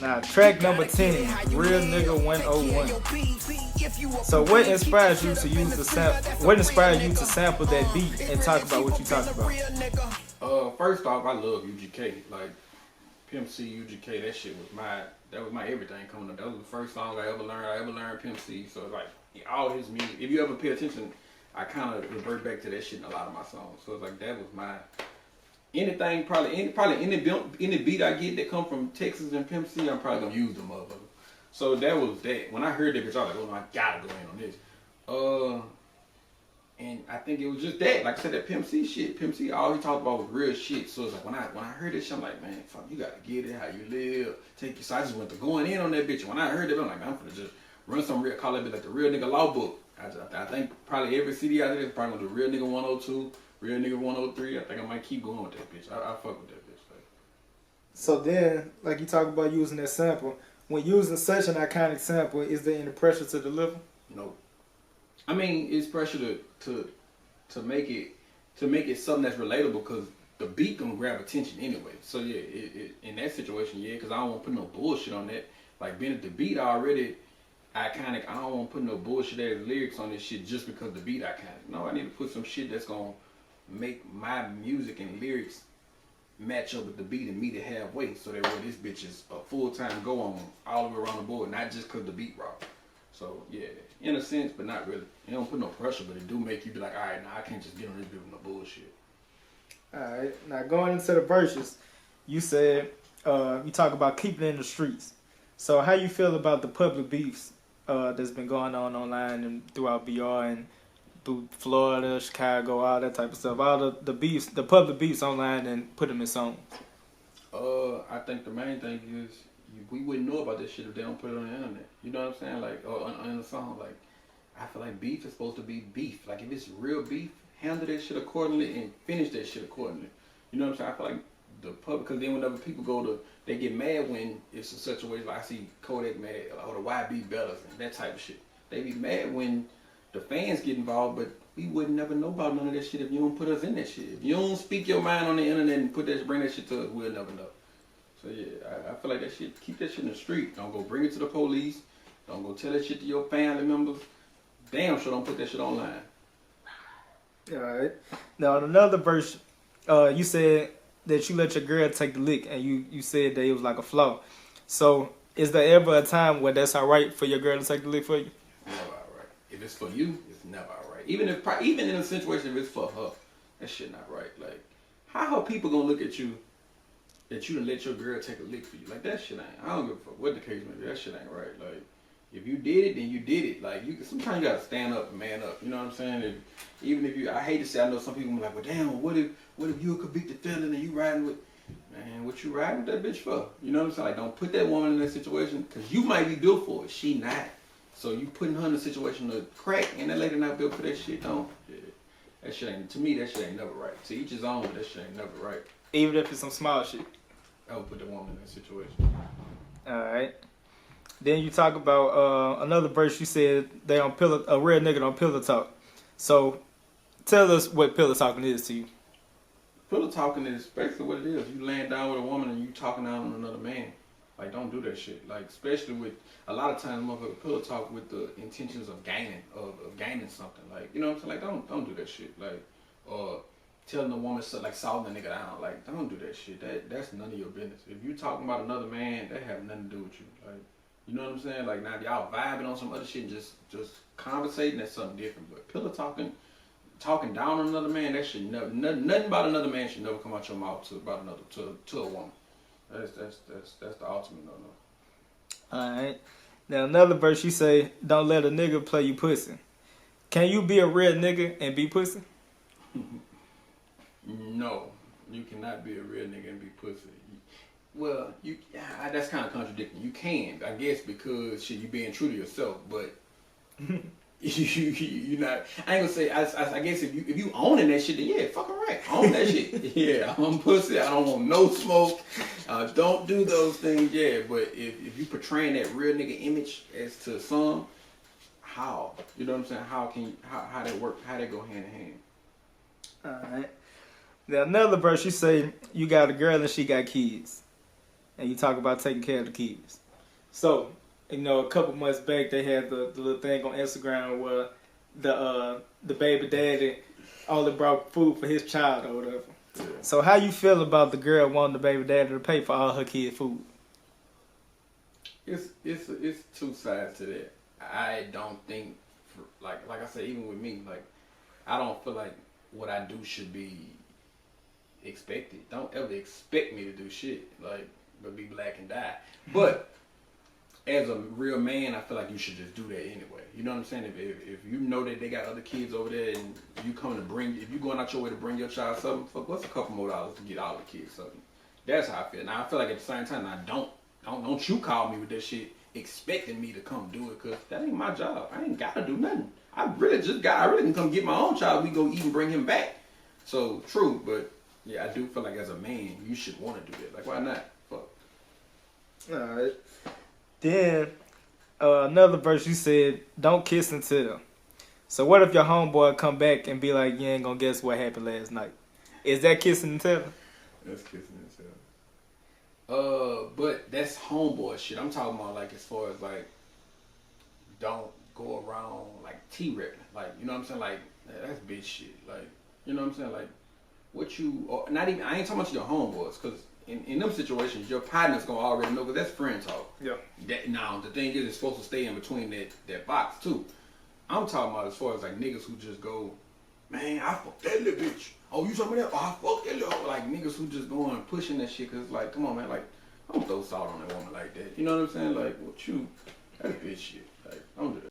Now, track number 10, Real Nigga 101. So, what inspires you to use the sample? What inspired you to sample that beat and talk about what you talking about? First off, I love UGK. Like Pimp C, UGK, that was my everything coming up. That was the first song I ever learned. I ever learned Pimp C. So it's like all his music. If you ever pay attention, I kind of revert back to that shit in a lot of my songs. So it's like that was my anything. Any beat I get that come from Texas and Pimp C, I'm probably gonna use them motherfuckers. So that was that. When I heard that bitch, I was like, oh, I gotta go in on this. And I think it was just that, like I said, that Pimp C shit. Pimp C, all he talked about was real shit. So it's like when I heard this shit, I'm like, man, fuck, you gotta get it, how you live, take your. So I just went to going in on that bitch. When I heard it, I'm like, man, I'm gonna just run some real, call that bitch like the Real Nigga Law Book. I think probably every CD out there is probably gonna do Real Nigga 102, Real Nigga 103. I think I might keep going with that bitch. I fuck with that bitch. Like. So then, like you talk about using that sample, when using such an iconic sample, is there any pressure to deliver? No. I mean, it's pressure to make it something that's relatable because the beat gonna grab attention anyway. So yeah, in that situation, yeah, because I don't want to put no bullshit on that. Like being at the beat already iconic, I don't want to put no bullshit ass lyrics on this shit just because the beat iconic. No, I need to put some shit that's gonna make my music and lyrics match up with the beat and meet it halfway, so that way this bitch is a full-time go on all the way around the board, not just because the beat rock. So yeah, in a sense, but not really. It don't put no pressure, but it do make you be like, all right, now I can't just get on this bitch with no bullshit. All right, now going into the verses, you said you talk about keeping it in the streets. So how you feel about the public beefs that's been going on online and throughout BR and through Florida, Chicago, all that type of stuff, all the beefs, the public beefs online, and put them in songs? I think the main thing is we wouldn't know about this shit if they don't put it on the internet. You know what I'm saying? Like, or on the song. Like, I feel like beef is supposed to be beef. Like, if it's real beef, handle that shit accordingly and finish that shit accordingly. You know what I'm saying? I feel like the public, because then whenever people they get mad when it's in such a way, like I see Kodak mad, or the YB Bellas and that type of shit. They be mad when the fans get involved, but we would never know about none of that shit if you don't put us in that shit. If you don't speak your mind on the internet and bring that shit to us, we'll never know. So yeah, I feel like that shit, keep that shit in the street. Don't go bring it to the police. Don't go tell that shit to your family members. Damn sure don't put that shit online. Alright. Now in another verse, you said that you let your girl take the lick, and you said that it was like a flaw. So is there ever a time where that's alright for your girl to take the lick for you? Never alright. If it's for you, it's never alright. Even in a situation if it's for her, that shit not right. Like, how are people gonna look at you that you done let your girl take a lick for you? Like, that shit ain't. I don't give a fuck what the case may be. That shit ain't right. Like, if you did it, then you did it. Like, sometimes you gotta stand up and man up. You know what I'm saying? Even if you, I hate to say, I know some people be like, well, damn, what if you a convicted felon and you riding with, man, what you riding with that bitch for? You know what I'm saying? Like, don't put that woman in that situation, because you might be built for it. She not. So you putting her in a situation to crack, and that lady not built for that shit, don't. Yeah. That shit ain't, to me, that shit ain't never right. To each his own, but that shit ain't never right. Even if it's some small shit. I would put the woman in that situation. Alright. Then you talk about another verse. You said they on a real nigga on pillow talk. So tell us what pillow talking is to you. Pillow talking is basically what it is. You laying down with a woman and you talking down on another man. Like, don't do that shit. Like, especially with a lot of times motherfuckers pillow talk with the intentions of gaining something. Like, you know what I'm saying? Like, don't do that shit. Like, telling a woman like salting a nigga down. Like, don't do that shit. That's none of your business. If you talking about another man, that have nothing to do with you. Like, you know what I'm saying? Like, now if y'all vibing on some other shit and just conversating, that's something different. But pillow talking down on another man, that should never, nothing about another man should never come out your mouth to a woman. That's the ultimate no. Alright. Now another verse, you say, don't let a nigga play you pussy. Can you be a real nigga and be pussy? No, you cannot be a real nigga and be pussy. Well, that's kind of contradicting. You can, I guess, because shit, you being true to yourself, but you not. I ain't gonna say. I guess if you owning that shit, then yeah, fucking right, own that shit. Yeah, I'm pussy. I don't want no smoke. Don't do those things. Yeah, but if you portraying that real nigga image as to some, how? You know what I'm saying? How that work? How that go hand in hand? All right. Now another verse, you say you got a girl and she got kids. and you talk about taking care of the kids. So, you know, a couple months back they had the little thing on Instagram where the baby daddy only brought food for his child or whatever. Yeah. So how you feel about the girl wanting the baby daddy to pay for all her kid food? It's two sides to that. I don't think, like I said, even with me, like I don't feel like what I do should be expected. Don't ever expect me to do shit like but be black and die. But as a real man, I feel like you should just do that anyway. You know what I'm saying? If you know that they got other kids over there and you come to if you going out your way to bring your child something, fuck, what's a couple more dollars to get all the kids something? That's how I feel. Now I feel like at the same time, don't you call me with that shit expecting me to come do it, because that ain't my job. I ain't gotta do nothing. I really can come get my own child. We go eat and bring him back. So true, but yeah, I do feel like as a man, you should want to do that. Like, why not? Fuck. Alright. Then another verse you said, don't kiss and tell. So what if your homeboy come back and be like, you ain't gonna guess what happened last night? Is that kissing and telling? That's kissing and telling. But that's homeboy shit. I'm talking about like as far as like, don't go around like T-repping. Like, you know what I'm saying? Like, that's bitch shit. Like, you know what I'm saying? Like, what you, or not even, I ain't talking about your homeboys, because in them situations, your partner's gonna already know, because that's friend talk. Yeah. Now, the thing is, it's supposed to stay in between that box, too. I'm talking about as far as like niggas who just go, man, I fucked that little bitch. Oh, you talking about that? Oh, I fucked that little, like niggas who just go and pushing that shit, because like, come on, man, like, don't throw salt on that woman like that. You know what I'm saying? Like, what you, that's bitch shit. Like, don't do that.